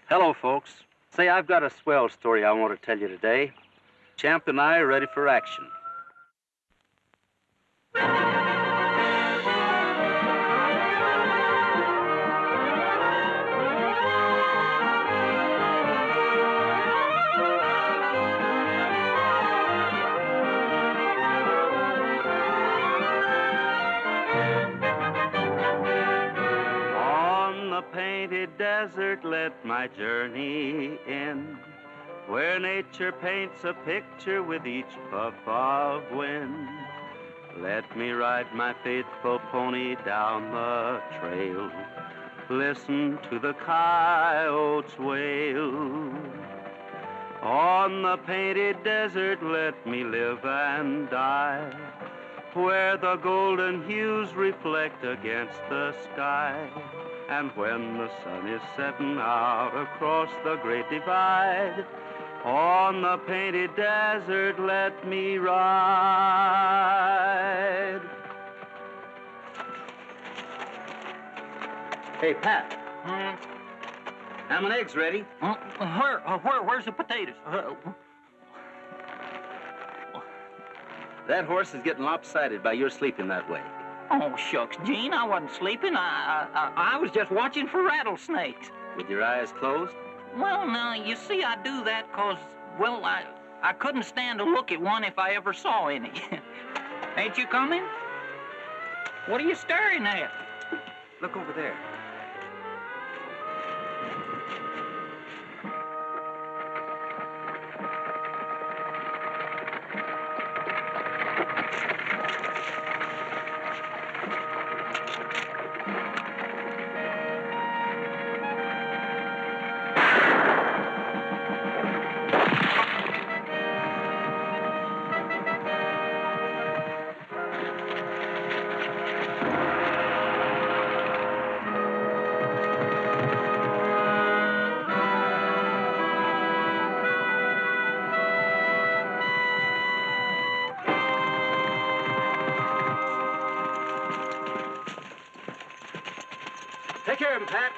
Hello, folks. Say, I've got a swell story I want to tell you today. Champ and I are ready for action. Painted desert, let my journey end, where nature paints a picture with each puff of wind. Let me ride my faithful pony down the trail, listen to the coyotes wail. On the painted desert, let me live and die, where the golden hues reflect against the sky. And when the sun is setting out across the great divide, on the painted desert, let me ride. Hey, Pat. Ham and eggs ready. Where's the potatoes? That horse is getting lopsided by your sleeping that way. Oh, shucks, Gene, I wasn't sleeping. I was just watching for rattlesnakes. With your eyes closed? Well, now, you see, I do that because, well, I couldn't stand to look at one if I ever saw any. Ain't you coming? What are you staring at? Look over there. Take care of him, Pat.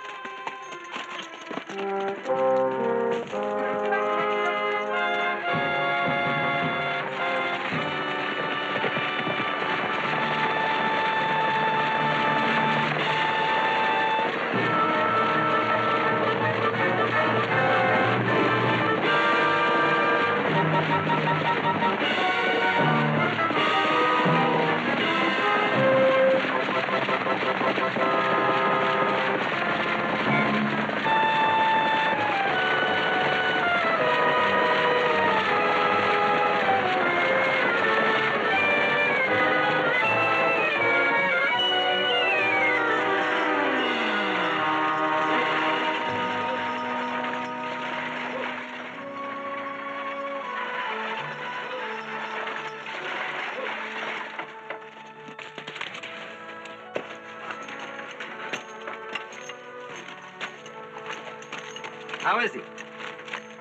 How is he?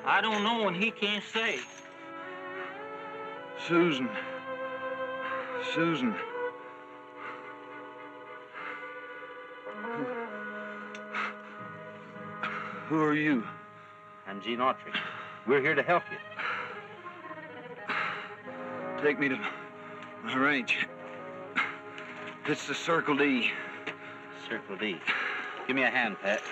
I don't know, and he can't say. Susan. Who are you? I'm Gene Autry. We're here to help you. Take me to my ranch. It's the Circle D. Circle D. Give me a hand, Pat.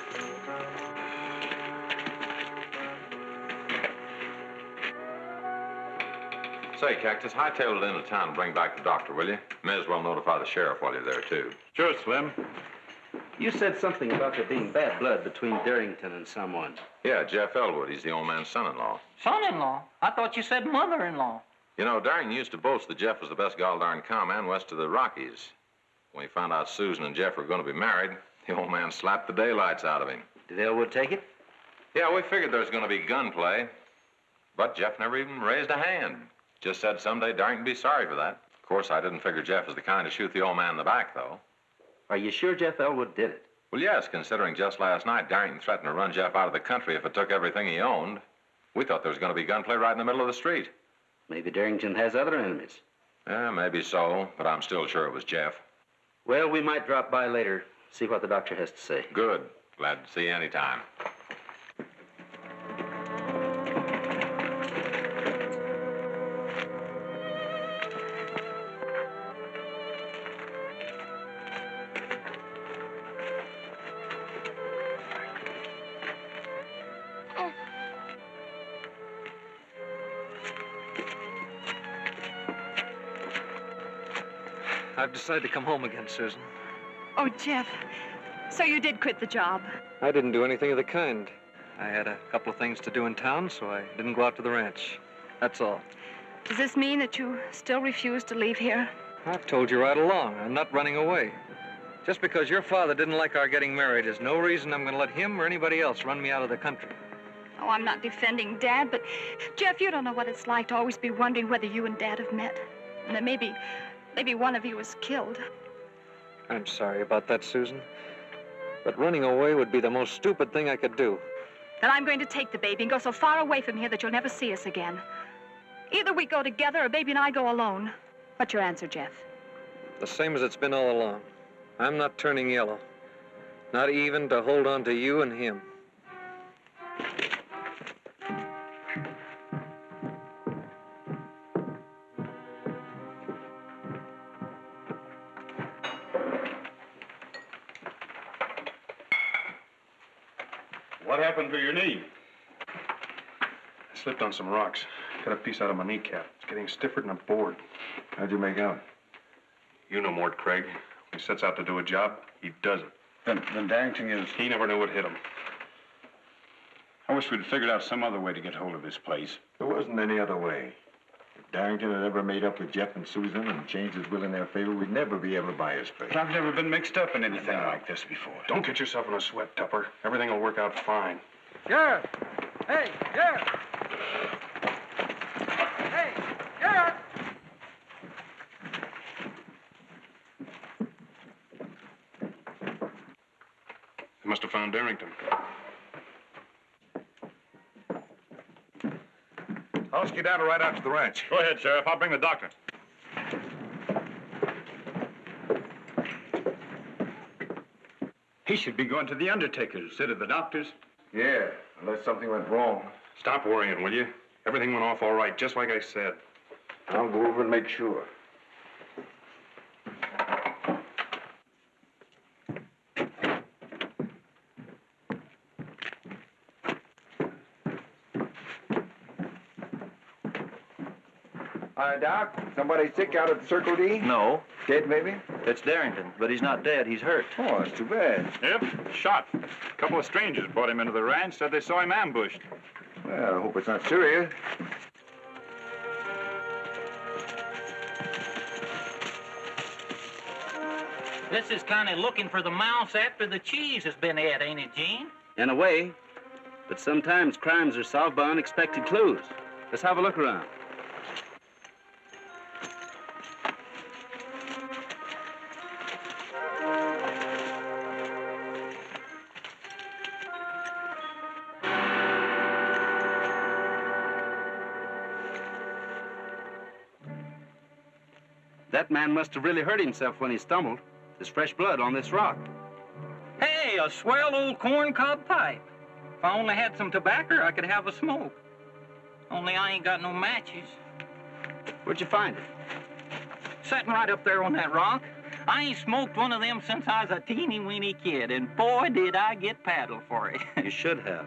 Say, Cactus, hightail it into town and bring back the doctor, will you? May as well notify the sheriff while you're there, too. Sure, Slim. You said something about there being bad blood between Darrington and someone. Yeah, Jeff Elwood. He's the old man's son-in-law. Son-in-law? I thought you said mother-in-law. You know, Darrington used to boast that Jeff was the best gall-darn cowman west of the Rockies. When he found out Susan and Jeff were going to be married, the old man slapped the daylights out of him. Did Elwood take it? Yeah, we figured there was going to be gunplay. But Jeff never even raised a hand. Just said someday Darrington'd be sorry for that. Of course, I didn't figure Jeff was the kind to shoot the old man in the back, though. Are you sure Jeff Elwood did it? Well, yes, considering just last night Darrington threatened to run Jeff out of the country if it took everything he owned. We thought there was going to be gunplay right in the middle of the street. Maybe Darrington has other enemies. Yeah, maybe so, but I'm still sure it was Jeff. Well, we might drop by later, see what the doctor has to say. Good. Glad to see you anytime. I've decided to come home again, Susan. Oh, Jeff. So you did quit the job? I didn't do anything of the kind. I had a couple of things to do in town, so I didn't go out to the ranch. That's all. Does this mean that you still refuse to leave here? I've told you right along. I'm not running away. Just because your father didn't like our getting married is no reason I'm going to let him or anybody else run me out of the country. Oh, I'm not defending Dad, but Jeff, you don't know what it's like to always be wondering whether you and Dad have met. And that maybe one of you was killed. I'm sorry about that, Susan. But running away would be the most stupid thing I could do. Then I'm going to take the baby and go so far away from here that you'll never see us again. Either we go together or baby and I go alone. What's your answer, Jeff? The same as it's been all along. I'm not turning yellow. Not even to hold on to you and him. What happened to your knee? I slipped on some rocks. Cut a piece out of my kneecap. It's getting stiffer than a board. How'd you make out? You know Mort, Craig. When he sets out to do a job, he does it. Then Darrington is... He never knew what hit him. I wish we'd figured out some other way to get hold of this place. There wasn't any other way. If Darrington had ever made up with Jeff and Susan and changed his will in their favor, we'd never be able to buy his place. But I've never been mixed up in anything like this before. Don't get yourself in a sweat, Tupper. Everything will work out fine. Sheriff! Hey, Sheriff! Hey, Sheriff! They must have found Darrington. I'll skedaddle right out to the ranch. Go ahead, Sheriff. I'll bring the doctor. He should be going to the undertaker's instead of the doctor's. Yeah, unless something went wrong. Stop worrying, will you? Everything went off all right, just like I said. I'll go over and make sure. Doc, somebody sick out at the Circle D? No, Dead, maybe? it's Darrington, but he's not dead. He's hurt. Oh, that's too bad. Yep, shot. A couple of strangers brought him into the ranch, said they saw him ambushed. Well, I hope it's not serious. This is kind of looking for the mouse after the cheese has been ate, ain't it, Gene? In a way. But sometimes crimes are solved by unexpected clues. Let's have a look around. That man must have really hurt himself when he stumbled. There's fresh blood on this rock. Hey, a swell old corncob pipe. If I only had some tobacco, I could have a smoke. Only I ain't got no matches. Where'd you find it? Sitting right up there on that rock. I ain't smoked one of them since I was a teeny-weeny kid, and boy, did I get paddled for it. You should have.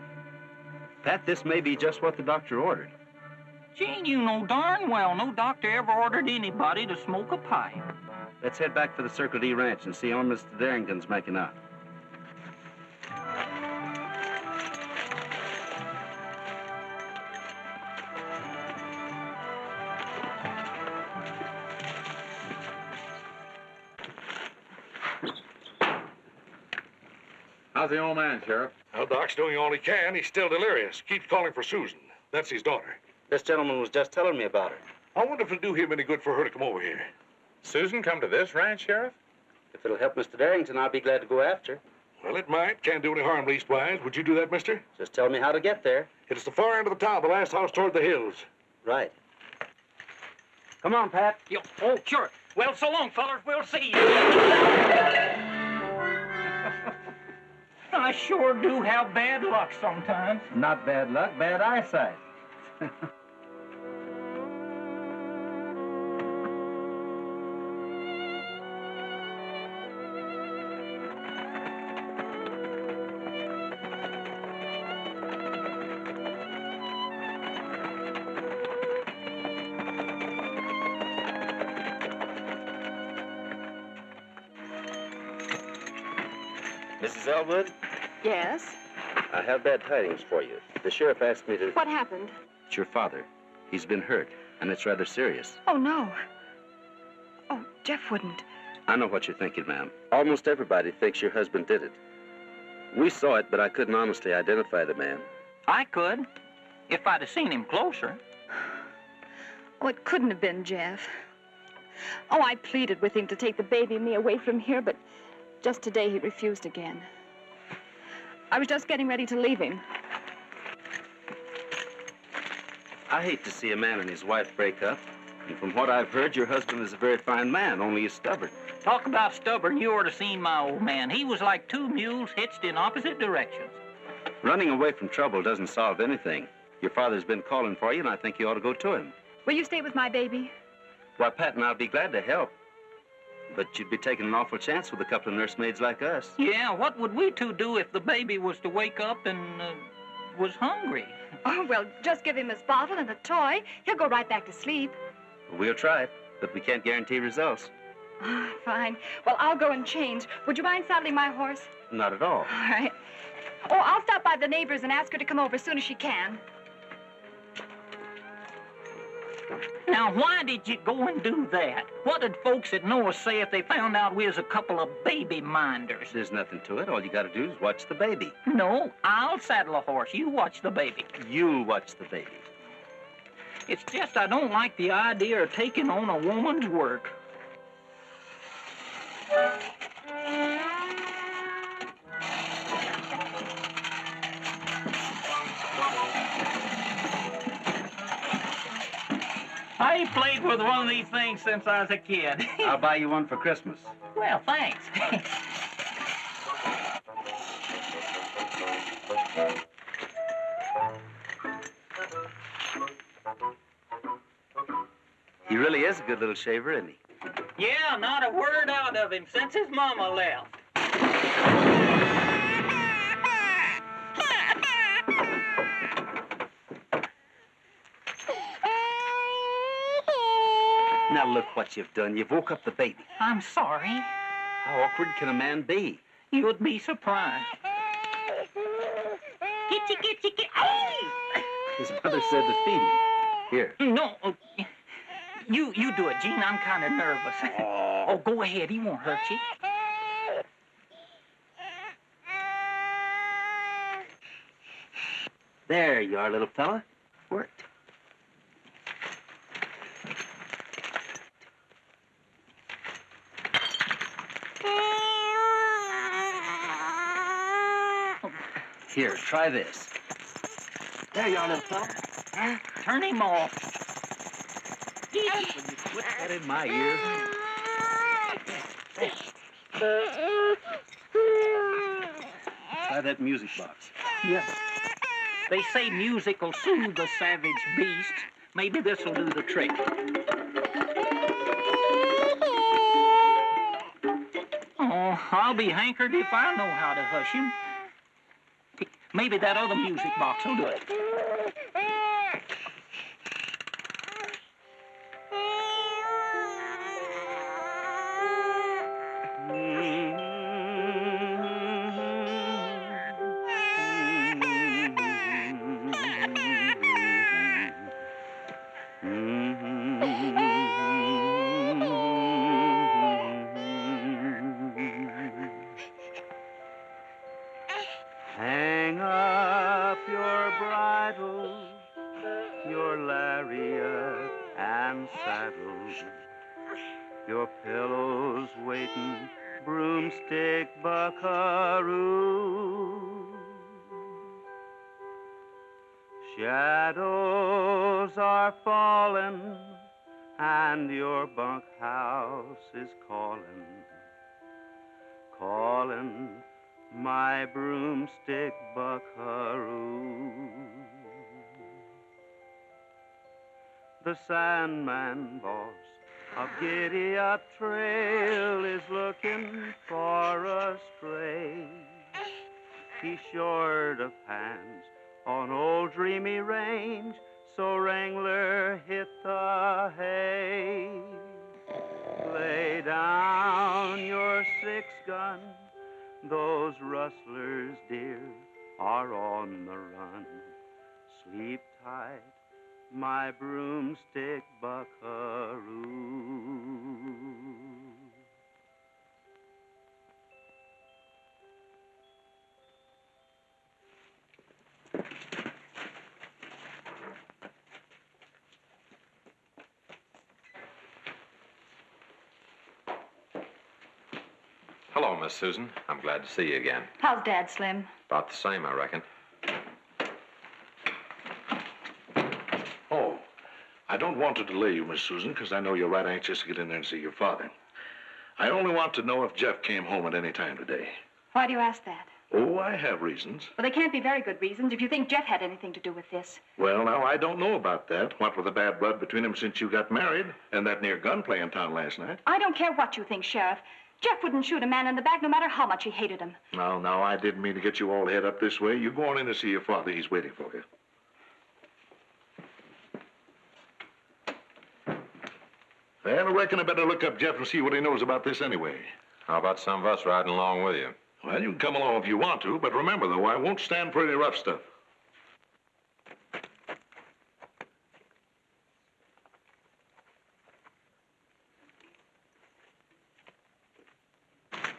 Pat, this may be just what the doctor ordered. Gene, you know darn well no doctor ever ordered anybody to smoke a pipe. Let's head back for the Circle D Ranch and see how Mr. Darrington's making out. How's the old man, Sheriff? Well, Doc's doing all he can. He's still delirious. Keeps calling for Susan. That's his daughter. This gentleman was just telling me about her. I wonder if it'll do him any good for her to come over here. Susan come to this ranch, Sheriff? If it'll help Mr. Darrington, I'll be glad to go after her. Well, it might. Can't do any harm, leastwise. Would you do that, mister? Just tell me how to get there. It's the far end of the town, the last house toward the hills. Right. Come on, Pat. Oh, sure. Well, so long, fellers. We'll see you. I sure do have bad luck sometimes. Not bad luck, bad eyesight. Mrs. Elwood, Yes? I have bad tidings for you. The sheriff asked me to... What happened? It's your father. He's been hurt, and it's rather serious. Oh, no. Oh, Jeff wouldn't. I know what you're thinking, ma'am. Almost everybody thinks your husband did it. We saw it, but I couldn't honestly identify the man. I could, if I'd have seen him closer. Oh, it couldn't have been Jeff. Oh, I pleaded with him to take the baby and me away from here, but just today he refused again. I was just getting ready to leave him. I hate to see a man and his wife break up. And from what I've heard, your husband is a very fine man, only he's stubborn. Talk about stubborn, you ought to seen my old man. He was like two mules hitched in opposite directions. Running away from trouble doesn't solve anything. Your father's been calling for you, and I think you ought to go to him. Will you stay with my baby? Why, Pat and I'll be glad to help. But you'd be taking an awful chance with a couple of nursemaids like us. Yeah, what would we two do if the baby was to wake up and was hungry? Oh, well, just give him his bottle and a toy. He'll go right back to sleep. We'll try it, but we can't guarantee results. Oh, fine. Well, I'll go and change. Would you mind saddling my horse? Not at all. All right. Oh, I'll stop by the neighbors and ask her to come over as soon as she can. Now, why did you go and do that? What did folks that know us say if they found out we was a couple of baby minders? There's nothing to it. All you gotta do is watch the baby. No, I'll saddle a horse. You watch the baby. You'll watch the baby. It's just I don't like the idea of taking on a woman's work. I ain't played with one of these things since I was a kid. I'll buy you one for Christmas. Well, thanks. He really is a good little shaver, isn't he? Yeah, not a word out of him since his mama left. Now look what you've done. You've woke up the baby. I'm sorry. How awkward can a man be? You'd be surprised. Get. Oh! His mother said to feed him. Here. No. You do it, Gene. I'm kind of nervous. Oh, go ahead. He won't hurt you. There you are, little fella. Worked. Here, try this. There you are, little fella. Turn him off. When you put that in my ear. Try that music box. Yeah. They say music will soothe the savage beast. Maybe this will do the trick. Oh, I'll be hankered if I know how to hush him. Maybe that other music box will do it. Hang up your bridle, your lariat and saddle, your pillows waiting, broomstick buckaroo. Shadows are falling, and your bunkhouse is calling, calling my broomstick buckaroo. The Sandman boss of Giddy-Up Trail is looking for a stray. He's short of hands on old Dreamy Range, so Wrangler hit the hay. Lay down your 6-gun, Those rustlers, dear, are on the run. Sleep tight, my broomstick buckaroo. Hello, Miss Susan. I'm glad to see you again. How's Dad, Slim? About the same, I reckon. Oh, I don't want to delay you, Miss Susan, because I know you're right anxious to get in there and see your father. I only want to know if Jeff came home at any time today. Why do you ask that? Oh, I have reasons. Well, they can't be very good reasons if you think Jeff had anything to do with this. Well, now, I don't know about that. What with the bad blood between them since you got married and that near gunplay in town last night. I don't care what you think, Sheriff. Jeff wouldn't shoot a man in the back no matter how much he hated him. No, I didn't mean to get you all head up this way. You go on in to see your father. He's waiting for you. Well, I reckon I better look up Jeff and see what he knows about this anyway. How about some of us riding along with you? Well, you can come along if you want to, but remember, though, I won't stand for any rough stuff.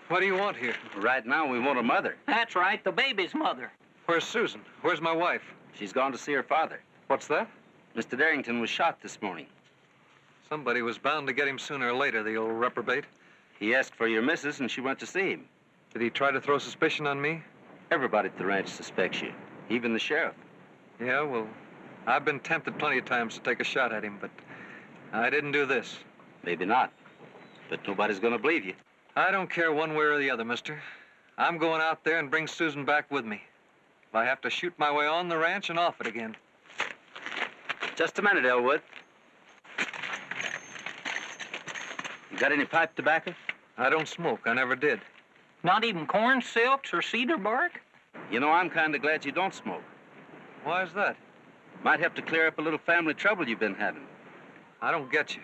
What do you want here? Right now, we want a mother. That's right, the baby's mother. Where's Susan? Where's my wife? She's gone to see her father. What's that? Mr. Darrington was shot this morning. Somebody was bound to get him sooner or later, the old reprobate. He asked for your missus, and she went to see him. Did he try to throw suspicion on me? Everybody at the ranch suspects you, even the sheriff. Yeah, well, I've been tempted plenty of times to take a shot at him, but I didn't do this. Maybe not, but nobody's going to believe you. I don't care one way or the other, mister. I'm going out there and bring Susan back with me. If I have to shoot my way on the ranch and off it again. Just a minute, Elwood. You got any pipe tobacco? I don't smoke. I never did. Not even corn silks or cedar bark? You know, I'm kind of glad you don't smoke. Why is that? Might have to clear up a little family trouble you've been having. I don't get you.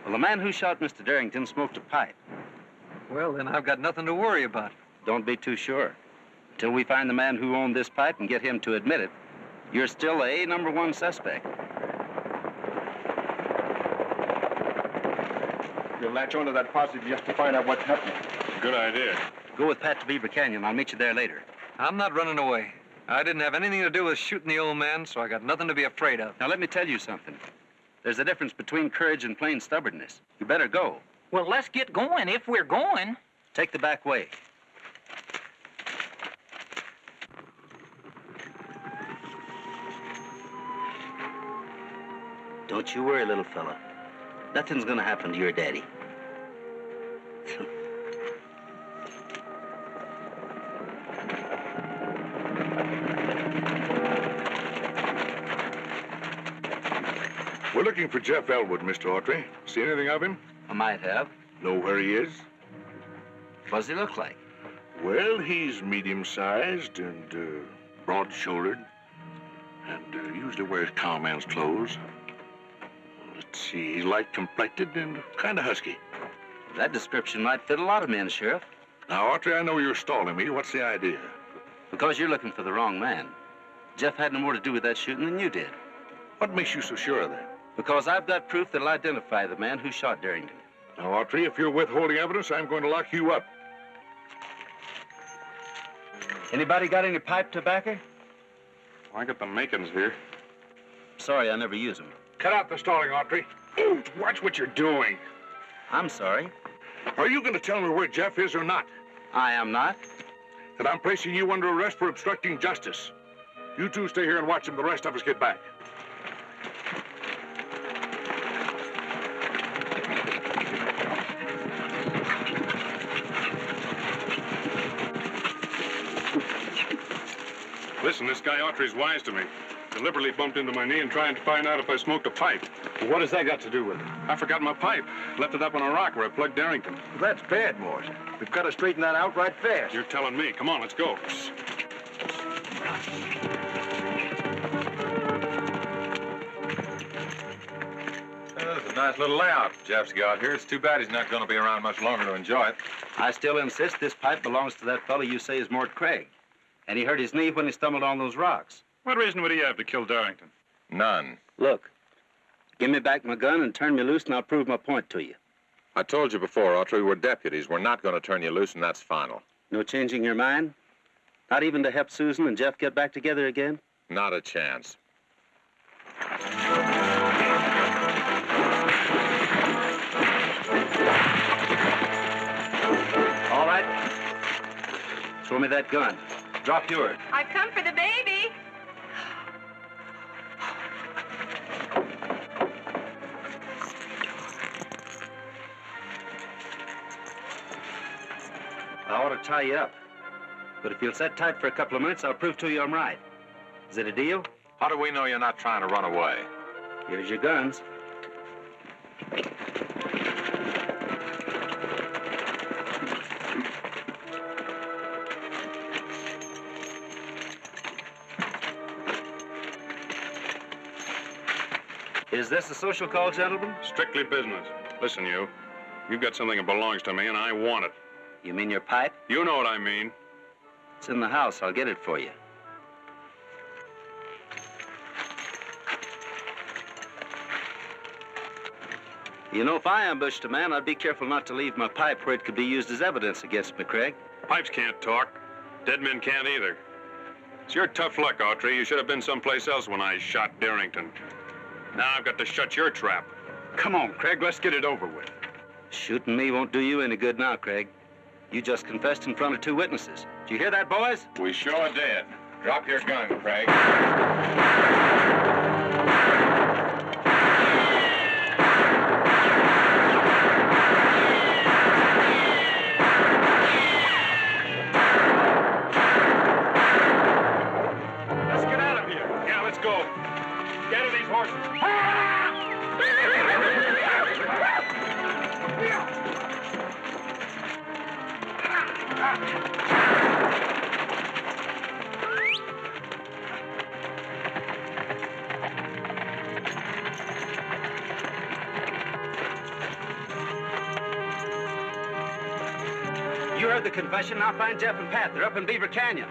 Well, the man who shot Mr. Darrington smoked a pipe. Well, then I've got nothing to worry about. Don't be too sure. Until we find the man who owned this pipe and get him to admit it, you're still a #1 suspect. You'll latch onto that posse just to find out what's happening. Good idea. Go with Pat to Beaver Canyon. I'll meet you there later. I'm not running away. I didn't have anything to do with shooting the old man, so I got nothing to be afraid of. Now, let me tell you something. There's a difference between courage and plain stubbornness. You better go. Well, let's get going if we're going. Take the back way. Don't you worry, little fella. Nothing's gonna happen to your daddy. We're looking for Jeff Elwood, Mr. Autry. See anything of him? I might have. Know where he is? What does he look like? Well, he's medium-sized and broad-shouldered, and usually wears cowman's clothes. Let's see, he's light-complected and kind of husky. That description might fit a lot of men, Sheriff. Now, Autry, I know you're stalling me. What's the idea? Because you're looking for the wrong man. Jeff had no more to do with that shooting than you did. What makes you so sure of that? Because I've got proof that'll identify the man who shot Darrington. Now, Autry, if you're withholding evidence, I'm going to lock you up. Anybody got any pipe tobacco? I got the makings here. Sorry, I never use them. Cut out the stalling, Autry. Watch what you're doing. I'm sorry. Are you going to tell me where Jeff is or not? I am not. That I'm placing you under arrest for obstructing justice. You two stay here and watch him. The rest of us get back. Listen, this guy Autry's wise to me. Deliberately bumped into my knee and trying to find out if I smoked a pipe. Well, what does that got to do with it? I forgot my pipe. Left it up on a rock where I plugged Darrington. That's bad, Mort. We've got to straighten that out right fast. You're telling me. Come on, let's go. That's a nice little layout Jeff's got here. It's too bad he's not going to be around much longer to enjoy it. I still insist this pipe belongs to that fellow you say is Mort Craig. And he hurt his knee when he stumbled on those rocks. What reason would he have to kill Darrington? None. Look, give me back my gun and turn me loose, and I'll prove my point to you. I told you before, Autry, we're deputies. We're not going to turn you loose, and that's final. No changing your mind? Not even to help Susan and Jeff get back together again? Not a chance. All right. Throw me that gun. Drop yours. I've come for the baby. I ought to tie you up. But if you'll sit tight for a couple of minutes, I'll prove to you I'm right. Is it a deal? How do we know you're not trying to run away? Here's your guns. Is this a social call, gentlemen? Strictly business. Listen, you've got something that belongs to me, and I want it. You mean your pipe? You know what I mean. It's in the house. I'll get it for you. You know, if I ambushed a man, I'd be careful not to leave my pipe where it could be used as evidence against me, Craig. Pipes can't talk. Dead men can't either. It's your tough luck, Autry. You should have been someplace else when I shot Darrington. Now I've got to shut your trap. Come on, Craig, let's get it over with. Shooting me won't do you any good now, Craig. You just confessed in front of 2 witnesses. Did you hear that, boys? We sure did. Drop your gun, Craig. Let's get out of here. Yeah, let's go. Get to these horses. You heard the confession. Now find Jeff and Pat. They're up in Beaver Canyon.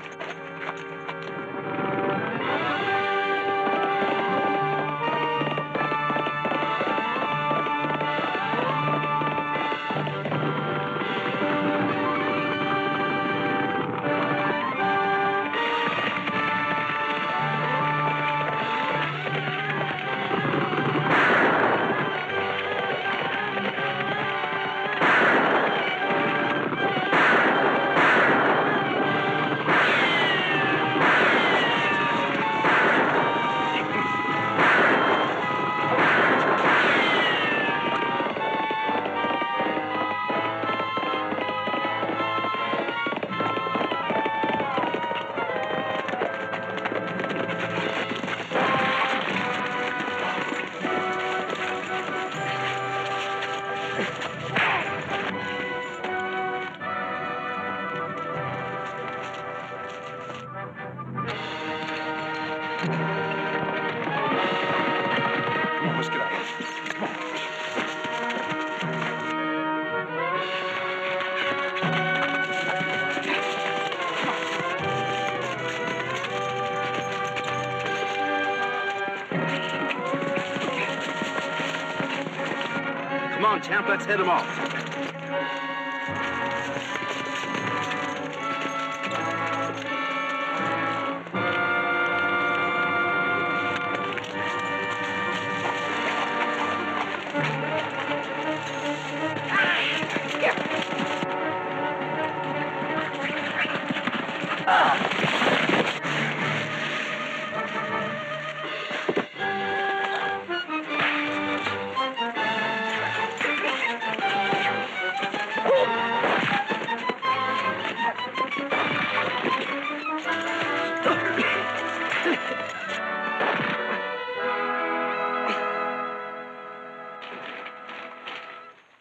Come on, champ, let's hit them off.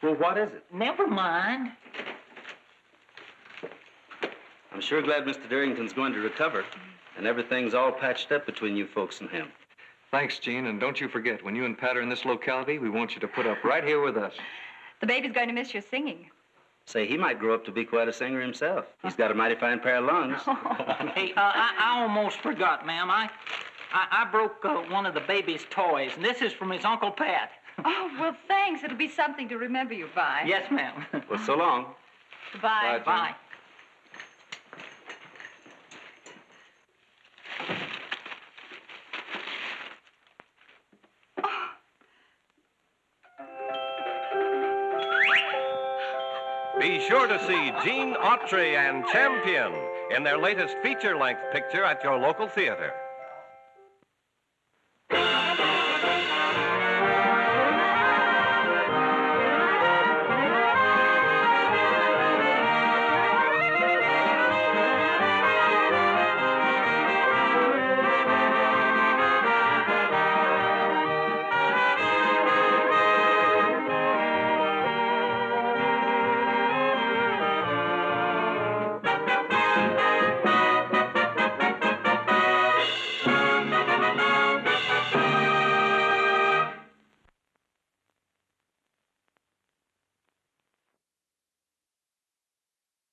Well, what is it? Never mind. I'm sure glad Mr. Darrington's going to recover, and everything's all patched up between you folks and him. Thanks, Gene, and don't you forget, when you and Pat are in this locality, we want you to put up right here with us. The baby's going to miss your singing. Say, he might grow up to be quite a singer himself. He's got a mighty fine pair of lungs. Hey, I almost forgot, ma'am. I broke one of the baby's toys, and this is from his Uncle Pat. Oh, well, thanks. It'll be something to remember you by. Yes, ma'am. Well, so long. Goodbye. Bye. Be sure to see Gene Autry and Champion in their latest feature-length picture at your local theater.